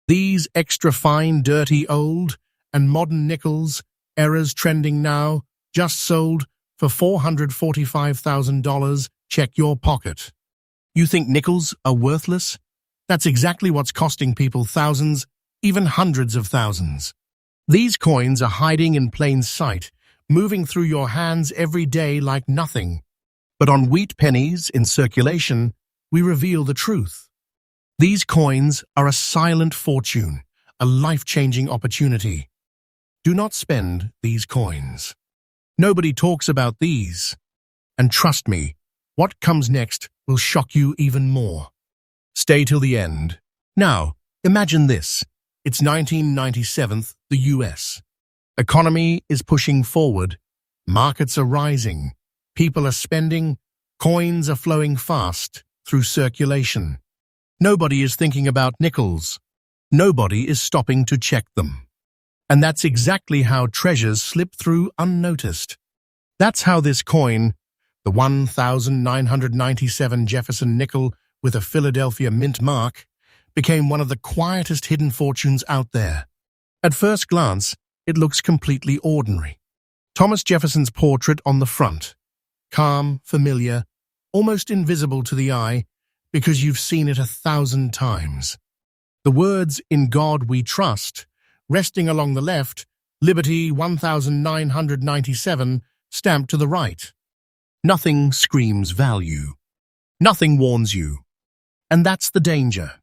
These extra fine, dirty, old, and modern nickels, errors trending now, just sold for $445,000. Check your pocket. You think nickels are worthless? That's exactly what's costing people thousands, even hundreds of thousands. These coins are hiding in plain sight, moving through your hands every day like nothing. But on wheat pennies in circulation, we reveal the truth. These coins are a silent fortune, a life-changing opportunity. Do not spend these coins. Nobody talks about these. And trust me, what comes next will shock you even more. Stay till the end. Now, imagine this. It's 1997, the US. Economy is pushing forward. Markets are rising. People are spending. Coins are flowing fast through circulation. Nobody is thinking about nickels. Nobody is stopping to check them. And that's exactly how treasures slip through unnoticed. That's how this coin, the 1997 Jefferson nickel with a Philadelphia mint mark, became one of the quietest hidden fortunes out there. At first glance, it looks completely ordinary. Thomas Jefferson's portrait on the front. Calm, familiar, almost invisible to the eye because you've seen it 1,000 times. The words, "In God We Trust," resting along the left, Liberty 1997, stamped to the right. Nothing screams value. Nothing warns you. And that's the danger.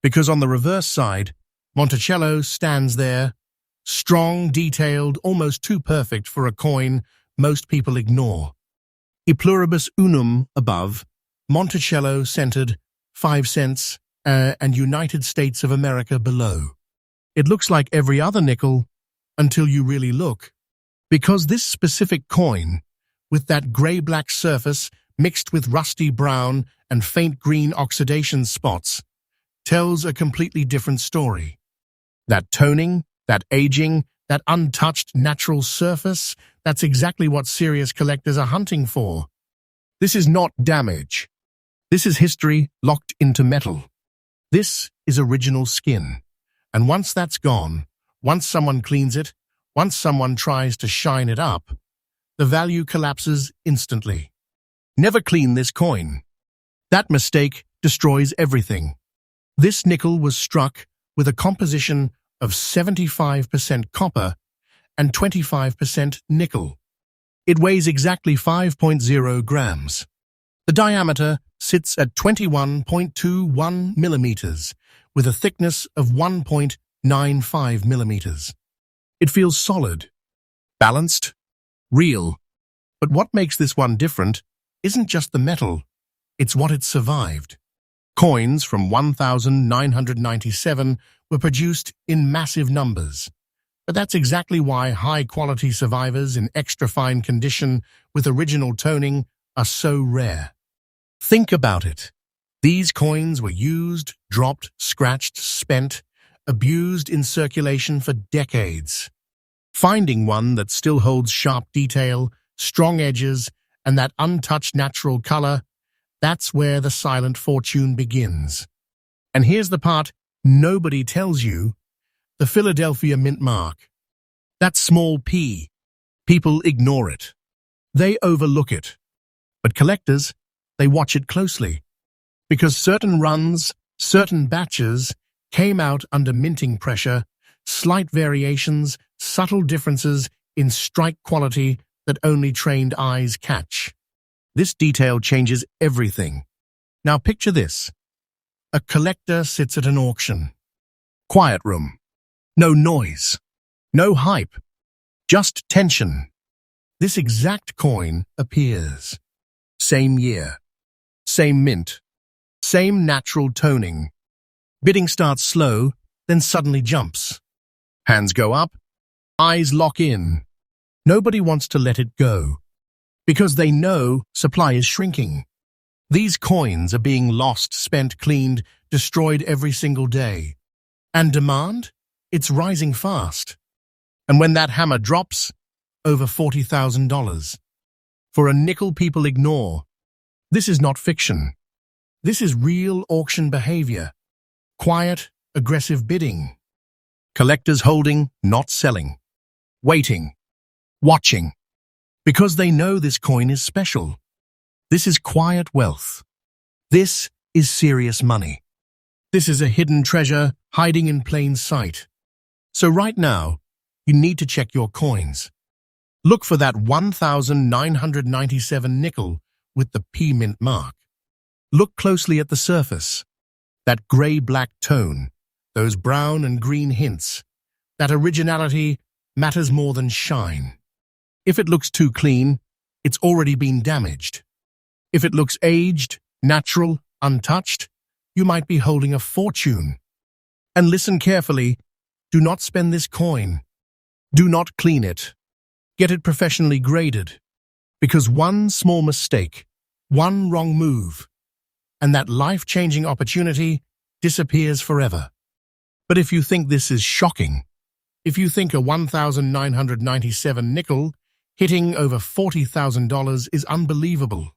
Because on the reverse side, Monticello stands there, strong, detailed, almost too perfect for a coin most people ignore. E pluribus unum above, Monticello centered, 5 cents, and United States of America below. It looks like every other nickel until you really look. Because this specific coin, with that gray-black surface mixed with rusty brown and faint green oxidation spots, tells a completely different story. That toning, that aging, that untouched natural surface, that's exactly what serious collectors are hunting for. This is not damage. This is history locked into metal. This is original skin. And once that's gone, once someone cleans it, once someone tries to shine it up, the value collapses instantly. Never clean this coin. That mistake destroys everything. This nickel was struck with a composition of 75% copper and 25% nickel. It weighs exactly 5.0 grams. The diameter sits at 21.21 millimeters, with a thickness of 1.95 millimeters. It feels solid, balanced, real. But what makes this one different isn't just the metal, it's what it survived. Coins from 1997 were produced in massive numbers. But that's exactly why high-quality survivors in extra-fine condition with original toning are so rare. Think about it. These coins were used, dropped, scratched, spent, abused in circulation for decades. Finding one that still holds sharp detail, strong edges, and that untouched natural color, that's where the silent fortune begins. And here's the part nobody tells you: the Philadelphia mint mark. That small p. People ignore it. They overlook it. But collectors, they watch it closely. Because certain runs, certain batches came out under minting pressure, slight variations, subtle differences in strike quality that only trained eyes catch. This detail changes everything. Now picture this. A collector sits at an auction. Quiet room. No noise. No hype. Just tension. This exact coin appears. Same year. Same mint. Same natural toning. Bidding starts slow, then suddenly jumps. Hands go up. Eyes lock in. Nobody wants to let it go. Because they know supply is shrinking. These coins are being lost, spent, cleaned, destroyed every single day. And demand? It's rising fast. And when that hammer drops, over $40,000. For a nickel people ignore. This is not fiction. This is real auction behavior. Quiet, aggressive bidding. Collectors holding, not selling. Waiting. Watching. Because they know this coin is special. This is quiet wealth. This is serious money. This is a hidden treasure hiding in plain sight. So right now, you need to check your coins. Look for that 1,997 nickel with the P mint mark. Look closely at the surface. That gray-black tone, those brown and green hints. That originality matters more than shine. If it looks too clean, it's already been damaged. If it looks aged, natural, untouched, you might be holding a fortune. And listen carefully, do not spend this coin. Do not clean it. Get it professionally graded. Because one small mistake, one wrong move, and that life-changing opportunity disappears forever. But if you think this is shocking, if you think a 1,997 nickel hitting over $40,000 is unbelievable,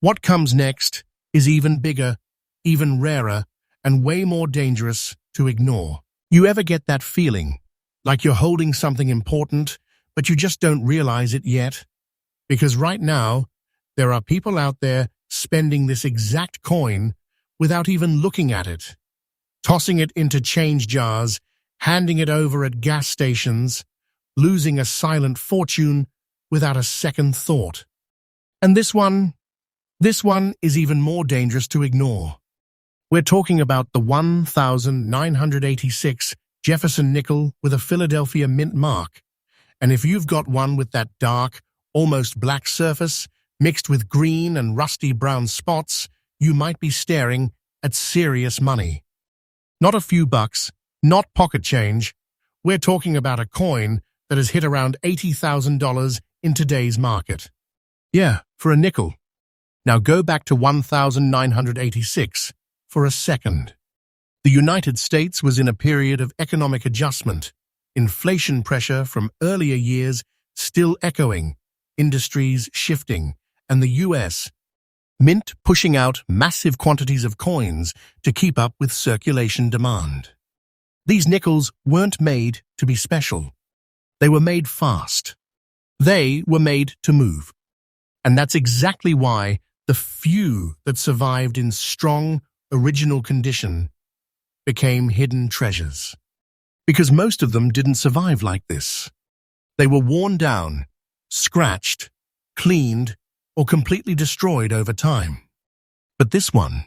what comes next is even bigger, even rarer, and way more dangerous to ignore. You ever get that feeling, like you're holding something important, but you just don't realize it yet? Because right now, there are people out there spending this exact coin without even looking at it, tossing it into change jars, handing it over at gas stations, losing a silent fortune without a second thought. And this one is even more dangerous to ignore. We're talking about the 1,986 Jefferson nickel with a Philadelphia mint mark. And if you've got one with that dark, almost black surface, mixed with green and rusty brown spots, you might be staring at serious money. Not a few bucks, not pocket change. We're talking about a coin that has hit around $80,000 in today's market. Yeah, for a nickel. Now go back to 1,986 for a second. The United States was in a period of economic adjustment, inflation pressure from earlier years still echoing, industries shifting, and the U.S. Mint pushing out massive quantities of coins to keep up with circulation demand. These nickels weren't made to be special. They were made fast. They were made to move. And that's exactly why the few that survived in strong, original condition became hidden treasures. Because most of them didn't survive like this. They were worn down, scratched, cleaned, or completely destroyed over time. But this one,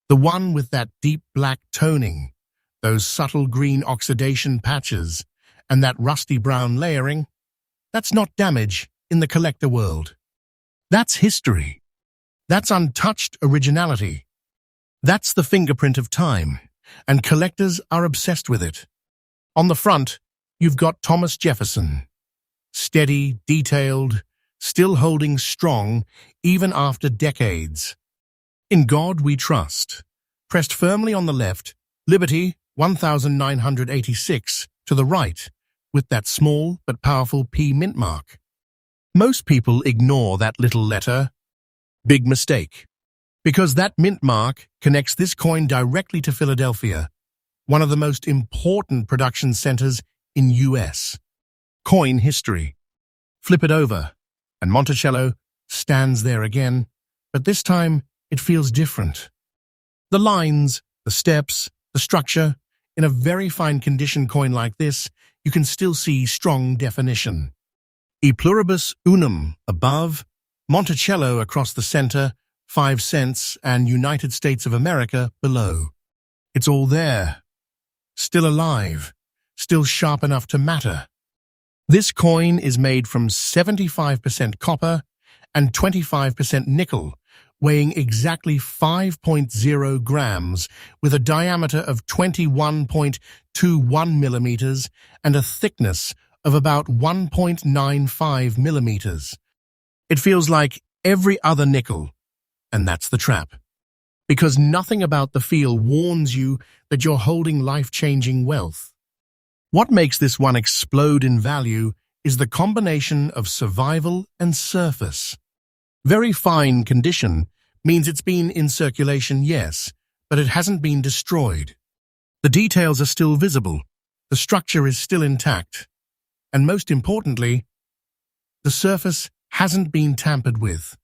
the one with that deep black toning, those subtle green oxidation patches, and that rusty brown layering, that's not damage in the collector world. That's history. That's untouched originality. That's the fingerprint of time, and collectors are obsessed with it. On the front, you've got Thomas Jefferson. Steady, detailed, still holding strong even after decades. In God we trust. Pressed firmly on the left, Liberty 1,986 to the right, with that small but powerful P mint mark. Most people ignore that little letter. Big mistake. Because that mint mark connects this coin directly to Philadelphia, one of the most important production centers in U.S. coin history. Flip it over, and Monticello stands there again, but this time it feels different. The lines, the steps, the structure, in a very fine condition coin like this, you can still see strong definition. E pluribus unum above, Monticello across the center, 5 cents, and United States of America below. It's all there. Still alive. Still sharp enough to matter. This coin is made from 75% copper and 25% nickel, weighing exactly 5.0 grams with a diameter of 21.21 millimeters and a thickness of about 1.95 millimeters. It feels like every other nickel, and that's the trap. Because nothing about the feel warns you that you're holding life-changing wealth. What makes this one explode in value is the combination of survival and surface. Very fine condition means it's been in circulation, yes, but it hasn't been destroyed. The details are still visible, the structure is still intact, and most importantly, the surface hasn't been tampered with.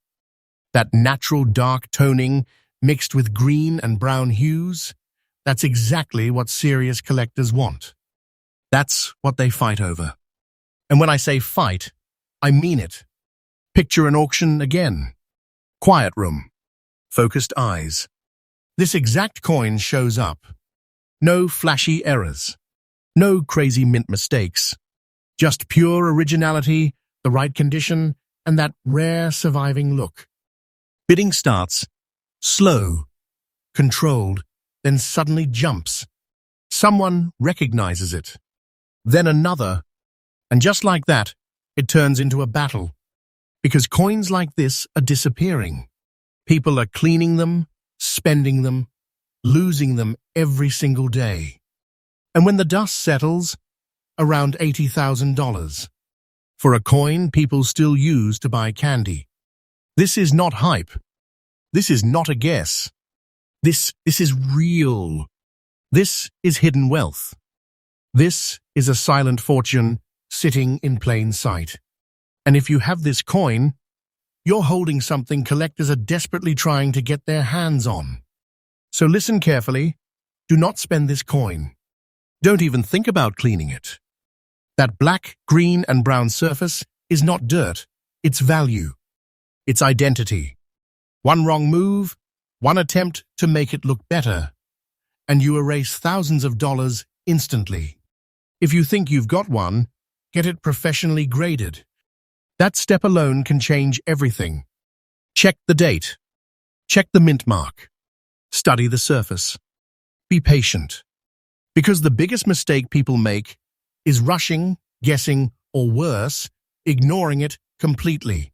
That natural dark toning mixed with green and brown hues, that's exactly what serious collectors want. That's what they fight over. And when I say fight, I mean it. Picture an auction again. Quiet room. Focused eyes. This exact coin shows up. No flashy errors. No crazy mint mistakes. Just pure originality, the right condition, and that rare surviving look. Bidding starts. Slow. Controlled. Then suddenly jumps. Someone recognizes it. Then another. And just like that, it turns into a battle. Because coins like this are disappearing. People are cleaning them, spending them, losing them every single day. And when the dust settles, around $80,000. For a coin people still use to buy candy. This is not hype. This is not a guess. This is real. This is hidden wealth. This is a silent fortune sitting in plain sight. And if you have this coin, you're holding something collectors are desperately trying to get their hands on. So listen carefully. Do not spend this coin. Don't even think about cleaning it. That black, green, and brown surface is not dirt. It's value. It's identity. One wrong move, one attempt to make it look better, and you erase thousands of dollars instantly. If you think you've got one, get it professionally graded. That step alone can change everything. Check the date. Check the mint mark. Study the surface. Be patient. Because the biggest mistake people make is rushing, guessing, or worse, ignoring it completely.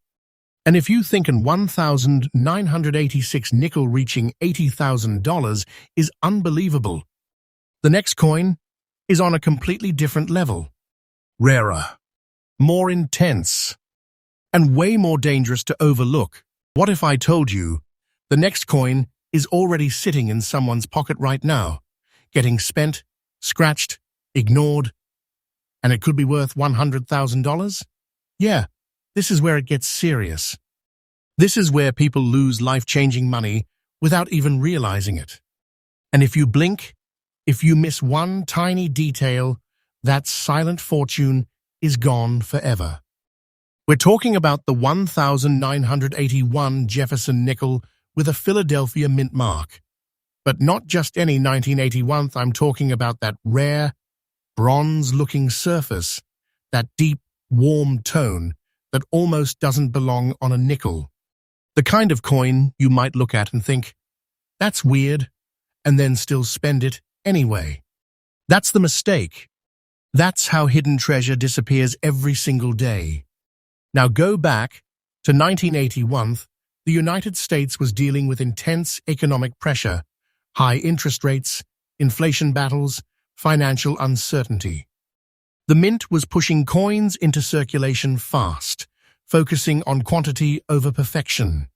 And if you think an 1,986 nickel reaching $80,000 is unbelievable, the next coin is on a completely different level. Rarer, more intense, and way more dangerous to overlook. What if I told you the next coin is already sitting in someone's pocket right now, getting spent, scratched, ignored, and it could be worth $100,000? Yeah, this is where it gets serious. This is where people lose life-changing money without even realizing it. And if you blink, if you miss one tiny detail, that silent fortune is gone forever. We're talking about the 1,981 Jefferson nickel with a Philadelphia mint mark. But not just any 1981, I'm talking about that rare, bronze-looking surface, that deep, warm tone that almost doesn't belong on a nickel. The kind of coin you might look at and think, that's weird, and then still spend it anyway. That's the mistake. That's how hidden treasure disappears every single day. Now go back to 1981. The United States was dealing with intense economic pressure, high interest rates, inflation battles, financial uncertainty. The mint was pushing coins into circulation fast, focusing on quantity over perfection.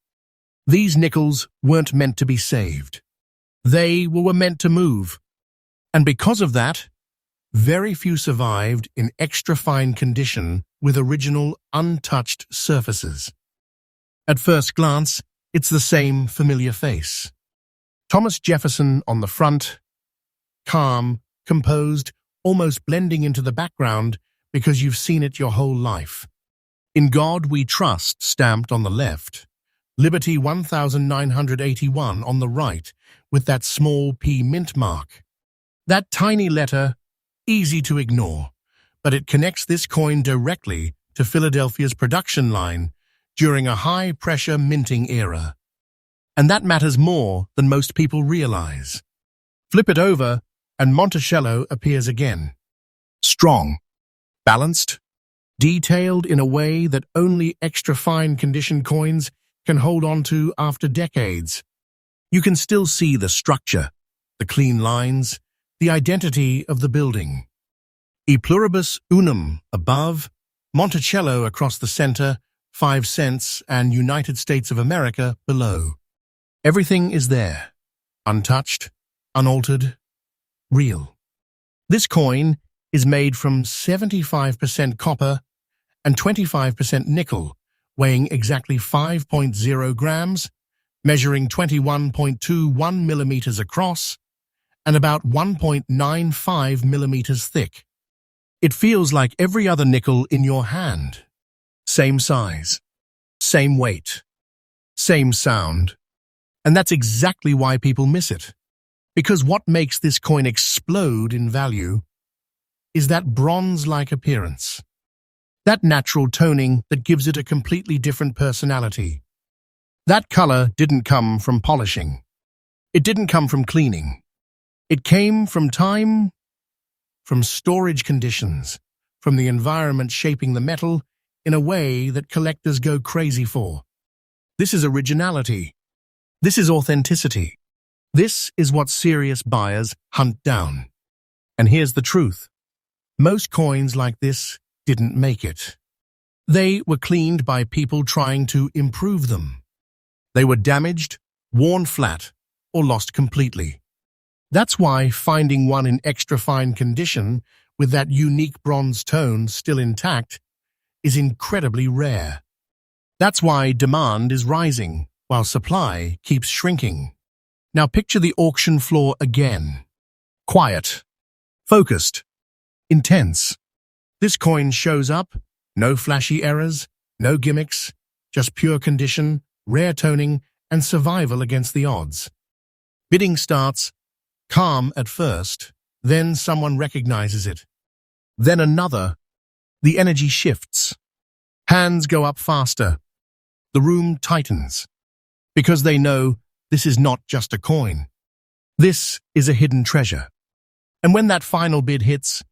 These nickels weren't meant to be saved. They were meant to move. And because of that, very few survived in extra fine condition with original, untouched surfaces. At first glance, it's the same familiar face. Thomas Jefferson on the front, calm, composed, almost blending into the background because you've seen it your whole life. In God We Trust stamped on the left, Liberty 1981 on the right with that small P mint mark. That tiny letter, easy to ignore, but it connects this coin directly to Philadelphia's production line during a high-pressure minting era. And that matters more than most people realize. Flip it over, and Monticello appears again. Strong, balanced, detailed in a way that only extra fine condition coins can hold on to after decades. You can still see the structure, the clean lines, the identity of the building. E pluribus unum above, Monticello across the center, 5 cents, and United States of America below. Everything is there, untouched, unaltered, real. This coin is made from 75% copper and 25% nickel, weighing exactly 5.0 grams, measuring 21.21 millimeters across, and about 1.95 millimeters thick. It feels like every other nickel in your hand. Same size, same weight, same sound. And that's exactly why people miss it. Because what makes this coin explode in value is that bronze-like appearance. That natural toning that gives it a completely different personality. That color didn't come from polishing. It didn't come from cleaning. It came from time, from storage conditions, from the environment shaping the metal in a way that collectors go crazy for. This is originality. This is authenticity. This is what serious buyers hunt down. And here's the truth. Most coins like this didn't make it. They were cleaned by people trying to improve them. They were damaged, worn flat, or lost completely. That's why finding one in extra fine condition with that unique bronze tone still intact is incredibly rare. That's why demand is rising while supply keeps shrinking. Now picture the auction floor again. Quiet, focused, intense. This coin shows up, no flashy errors, no gimmicks, just pure condition, rare toning, and survival against the odds. Bidding starts, calm at first, then someone recognizes it. Then another. The energy shifts. Hands go up faster. The room tightens. Because they know this is not just a coin. This is a hidden treasure. And when that final bid hits,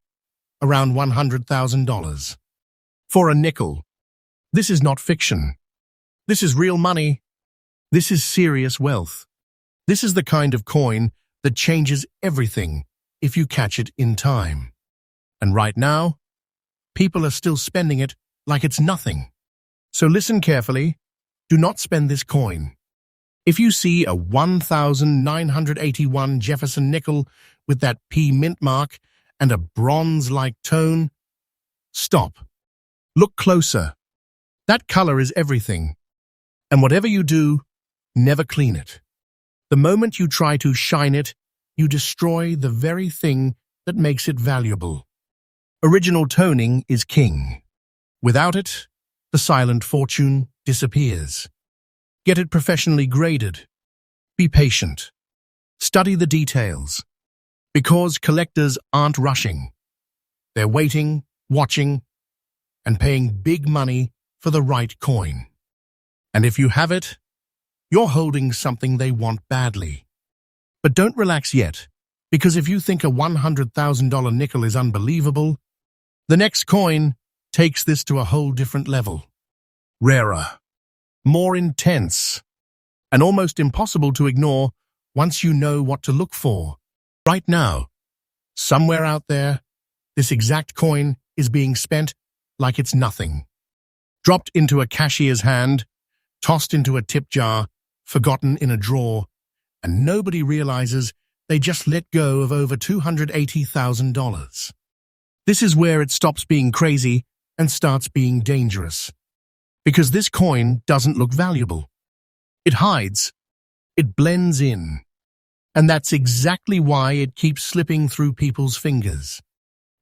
around $100,000. For a nickel. This is not fiction. This is real money. This is serious wealth. This is the kind of coin that changes everything if you catch it in time. And right now, people are still spending it like it's nothing. So listen carefully. Do not spend this coin. If you see a 1981 Jefferson nickel with that P mint mark and a bronze-like tone, stop. Look closer. That color is everything. And whatever you do, never clean it. The moment you try to shine it, you destroy the very thing that makes it valuable. Original toning is king. Without it, the silent fortune disappears. Get it professionally graded. Be patient. Study the details. Because collectors aren't rushing. They're waiting, watching, and paying big money for the right coin. And if you have it, you're holding something they want badly. But don't relax yet, because if you think a $100,000 nickel is unbelievable, the next coin takes this to a whole different level. Rarer, more intense, and almost impossible to ignore once you know what to look for. Right now, somewhere out there, this exact coin is being spent like it's nothing. Dropped into a cashier's hand, tossed into a tip jar, forgotten in a drawer, and nobody realizes they just let go of over $280,000. This is where it stops being crazy and starts being dangerous. Because this coin doesn't look valuable. It hides. It blends in. And that's exactly why it keeps slipping through people's fingers.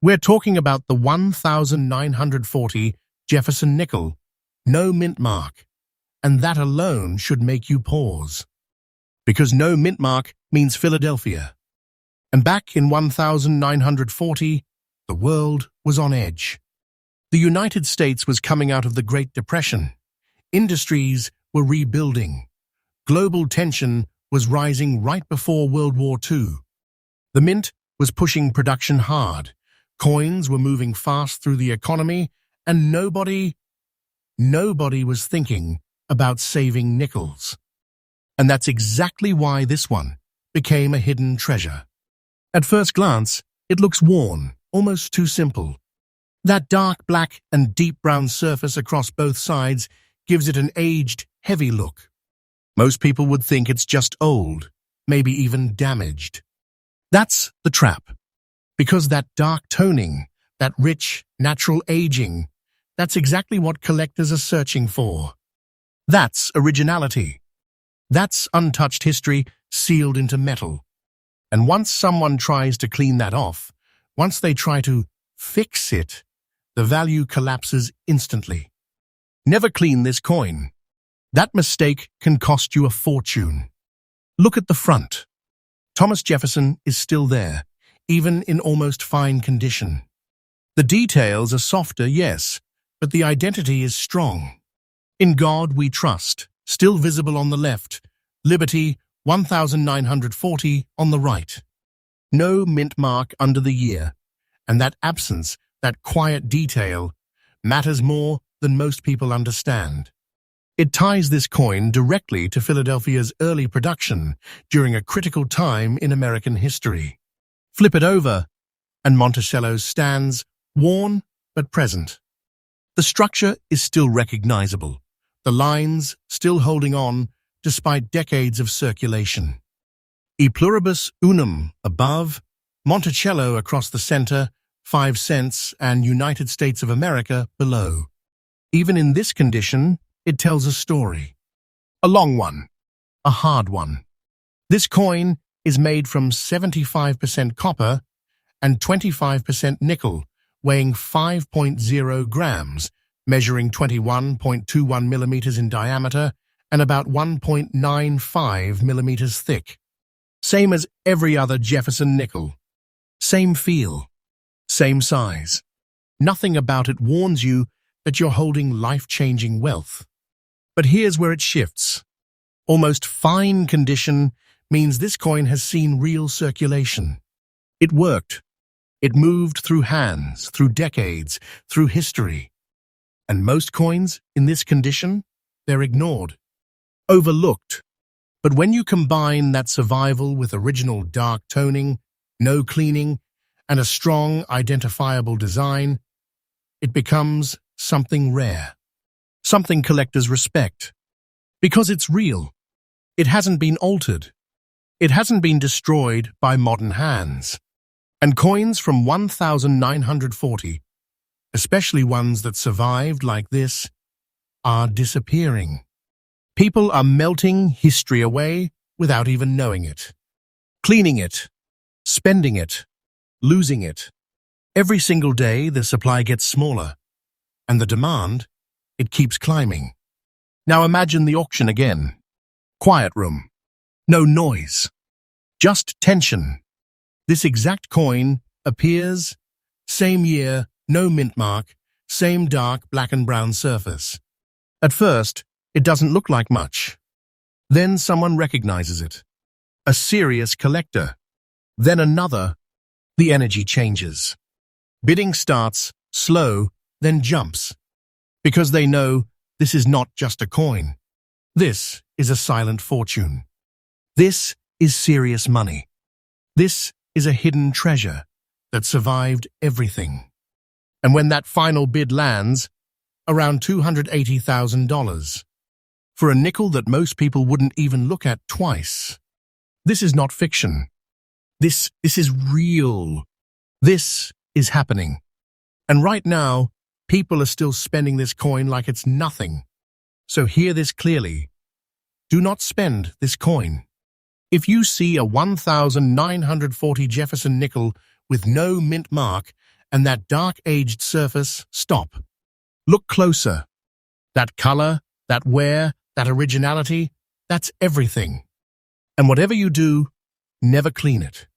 We're talking about the 1940 Jefferson nickel, no mint mark. And that alone should make you pause. Because no mint mark means Philadelphia. And back in 1940, the world was on edge. The United States was coming out of the Great Depression. Industries were rebuilding. Global tension was rising right before World War II. The mint was pushing production hard. Coins were moving fast through the economy, and nobody was thinking about saving nickels. And that's exactly why this one became a hidden treasure. At first glance, it looks worn, almost too simple. That dark black and deep brown surface across both sides gives it an aged, heavy look. Most people would think it's just old, maybe even damaged. That's the trap. Because that dark toning, that rich, natural aging, that's exactly what collectors are searching for. That's originality. That's untouched history sealed into metal. And once someone tries to clean that off, once they try to fix it, the value collapses instantly. Never clean this coin. That mistake can cost you a fortune. Look at the front. Thomas Jefferson is still there, even in almost fine condition. The details are softer, yes, but the identity is strong. In God we trust, still visible on the left, Liberty 1940 on the right. No mint mark under the year, and that absence, that quiet detail, matters more than most people understand. It ties this coin directly to Philadelphia's early production during a critical time in American history. Flip it over, and Monticello stands, worn but present. The structure is still recognizable, the lines still holding on despite decades of circulation. E pluribus unum above, Monticello across the center, 5 cents, and United States of America below. Even in this condition, it tells a story. A long one, a hard one. This coin is made from 75% copper and 25% nickel, weighing 5.0 grams, measuring 21.21 millimeters in diameter and about 1.95 millimeters thick. Same as every other Jefferson nickel. Same feel, same size. Nothing about it warns you that you're holding life-changing wealth. But here's where it shifts. Almost fine condition means this coin has seen real circulation. It worked. It moved through hands, through decades, through history. And most coins in this condition, they're ignored, overlooked. But when you combine that survival with original dark toning, no cleaning, and a strong, identifiable design, it becomes something rare, something collectors respect. Because it's real. It hasn't been altered. It hasn't been destroyed by modern hands. And coins from 1940, especially ones that survived like this, are disappearing. People are melting history away without even knowing it. Cleaning it, spending it, losing it. Every single day the supply gets smaller, and the demand, it keeps climbing. Now imagine the auction again. Quiet room. No noise. Just tension. This exact coin appears, same year, no mint mark, same dark black and brown surface. At first, it doesn't look like much. Then someone recognizes it. A serious collector. Then another. The energy changes. Bidding starts, slow, then jumps. Because they know this is not just a coin. This is a silent fortune. This is serious money. This is a hidden treasure that survived everything. And when that final bid lands, around $280,000, for a nickel that most people wouldn't even look at twice. This is not fiction. This is real. This is happening. And right now, people are still spending this coin like it's nothing. So hear this clearly. Do not spend this coin. If you see a 1940 Jefferson nickel with no mint mark and that dark-aged surface, stop. Look closer. That color, that wear, that originality, that's everything. And whatever you do, never clean it.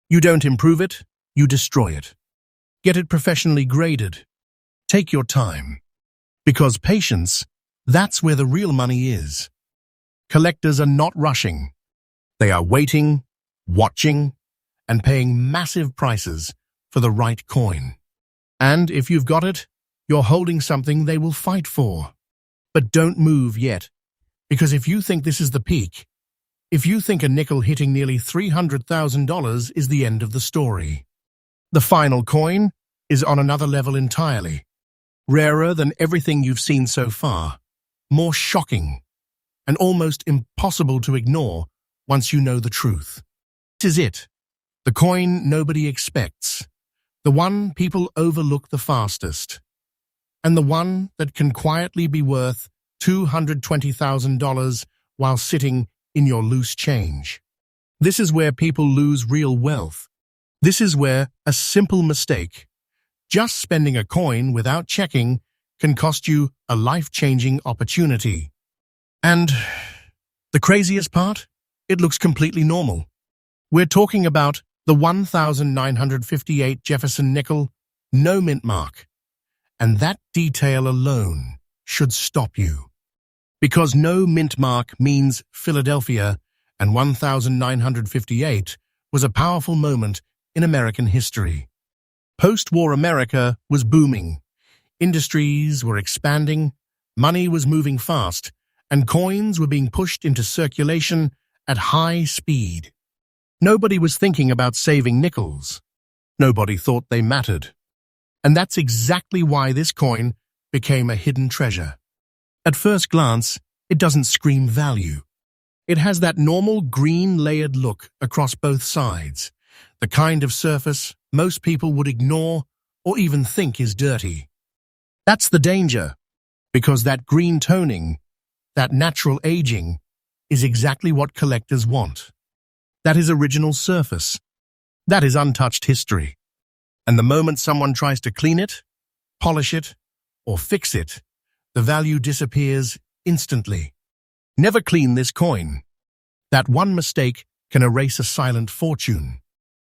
You don't improve it, you destroy it. Get it professionally graded. Take your time. Because patience, that's where the real money is. Collectors are not rushing. They are waiting, watching, and paying massive prices for the right coin. And if you've got it, you're holding something they will fight for. But don't move yet, because if you think this is the peak, if you think a nickel hitting nearly $300,000 is the end of the story, the final coin is on another level entirely. Rarer than everything you've seen so far, more shocking, and almost impossible to ignore once you know the truth. This is it. The coin nobody expects, the one people overlook the fastest, and the one that can quietly be worth $220,000 while sitting in your loose change. This is where people lose real wealth. This is where a simple mistake, just spending a coin without checking, can cost you a life-changing opportunity. And the craziest part? It looks completely normal. We're talking about the 1958 Jefferson nickel, no mint mark. And that detail alone should stop you. Because no mint mark means Philadelphia, and 1958 was a powerful moment in American history. Post-war America was booming. Industries were expanding, money was moving fast, and coins were being pushed into circulation at high speed. Nobody was thinking about saving nickels. Nobody thought they mattered. And that's exactly why this coin became a hidden treasure. At first glance, it doesn't scream value. It has that normal green layered look across both sides, the kind of surface most people would ignore or even think is dirty. That's the danger, because that green toning, that natural aging, is exactly what collectors want. That is original surface. That is untouched history. And the moment someone tries to clean it, polish it, or fix it, the value disappears instantly. Never clean this coin. That one mistake can erase a silent fortune.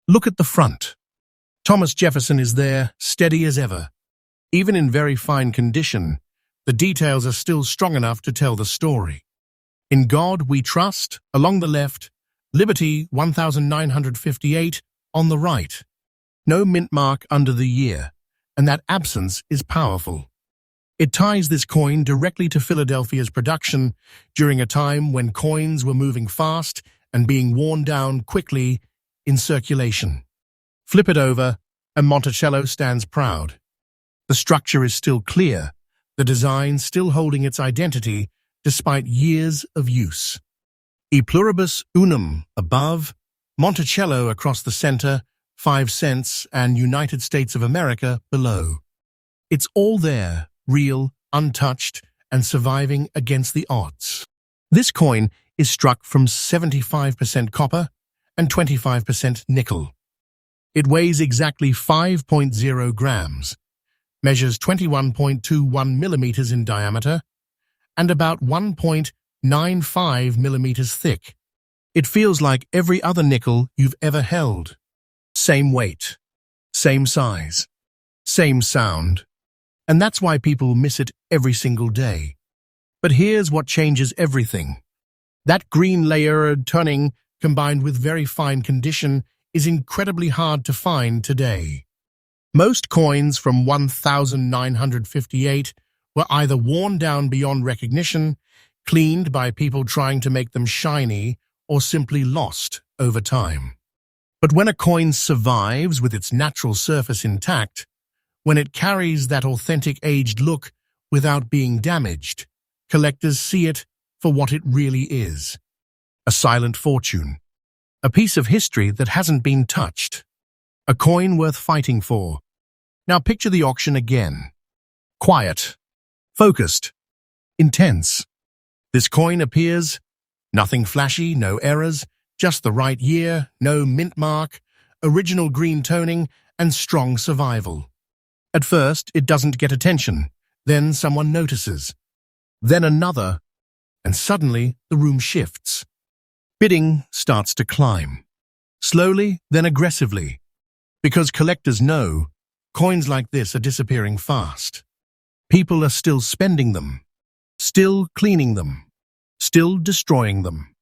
Look at the front. Thomas Jefferson is there, steady as ever. Even in very fine condition, the details are still strong enough to tell the story. In God we trust, along the left, Liberty 1958 on the right. No mint mark under the year, and that absence is powerful. It ties this coin directly to Philadelphia's production during a time when coins were moving fast and being worn down quickly in circulation. Flip it over, and Monticello stands proud. The structure is still clear, the design still holding its identity despite years of use. E pluribus unum above, Monticello across the center, 5 cents, and United States of America below. It's all there, real, untouched, and surviving against the odds. This coin is struck from 75% copper and 25% nickel. It weighs exactly 5.0 grams, measures 21.21 millimeters in diameter, and about 1.95 millimeters thick. It feels like every other nickel you've ever held. Same weight, same size, same sound. And that's why people miss it every single day. But here's what changes everything. That green layered toning, combined with very fine condition, is incredibly hard to find today. Most coins from 1958 were either worn down beyond recognition, cleaned by people trying to make them shiny, or simply lost over time. But when a coin survives with its natural surface intact, when it carries that authentic aged look without being damaged, collectors see it for what it really is. A silent fortune. A piece of history that hasn't been touched. A coin worth fighting for. Now picture the auction again. Quiet. Focused. Intense. This coin appears, nothing flashy, no errors, just the right year, no mint mark, original green toning, and strong survival. At first, it doesn't get attention. Then someone notices. Then another, and suddenly the room shifts. Bidding starts to climb. Slowly, then aggressively. Because collectors know, coins like this are disappearing fast. People are still spending them, still cleaning them, still destroying them.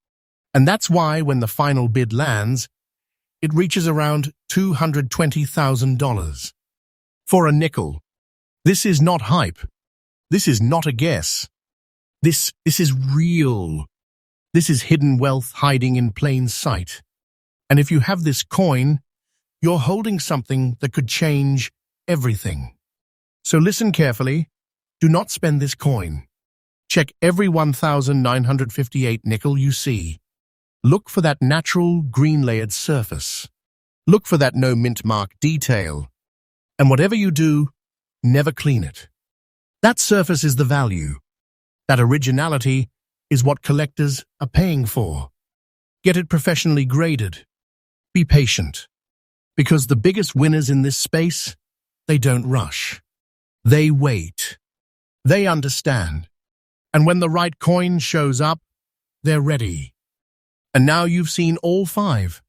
And that's why when the final bid lands, it reaches around $220,000. For a nickel. This is not hype. This is not a guess. This is real. This is hidden wealth hiding in plain sight. And if you have this coin, you're holding something that could change everything. So listen carefully. Do not spend this coin. Check every 1958 nickel you see. Look for that natural green-layered surface. Look for that no mint mark detail. And whatever you do, never clean it. That surface is the value. That originality is what collectors are paying for. Get it professionally graded. Be patient. Because the biggest winners in this space, they don't rush. They wait. They understand. And when the right coin shows up, they're ready. And now you've seen all 5.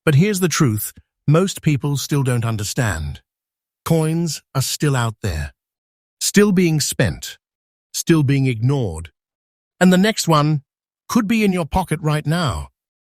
But here's the truth, most people still don't understand. Coins are still out there. Still being spent. Still being ignored. And the next one could be in your pocket right now.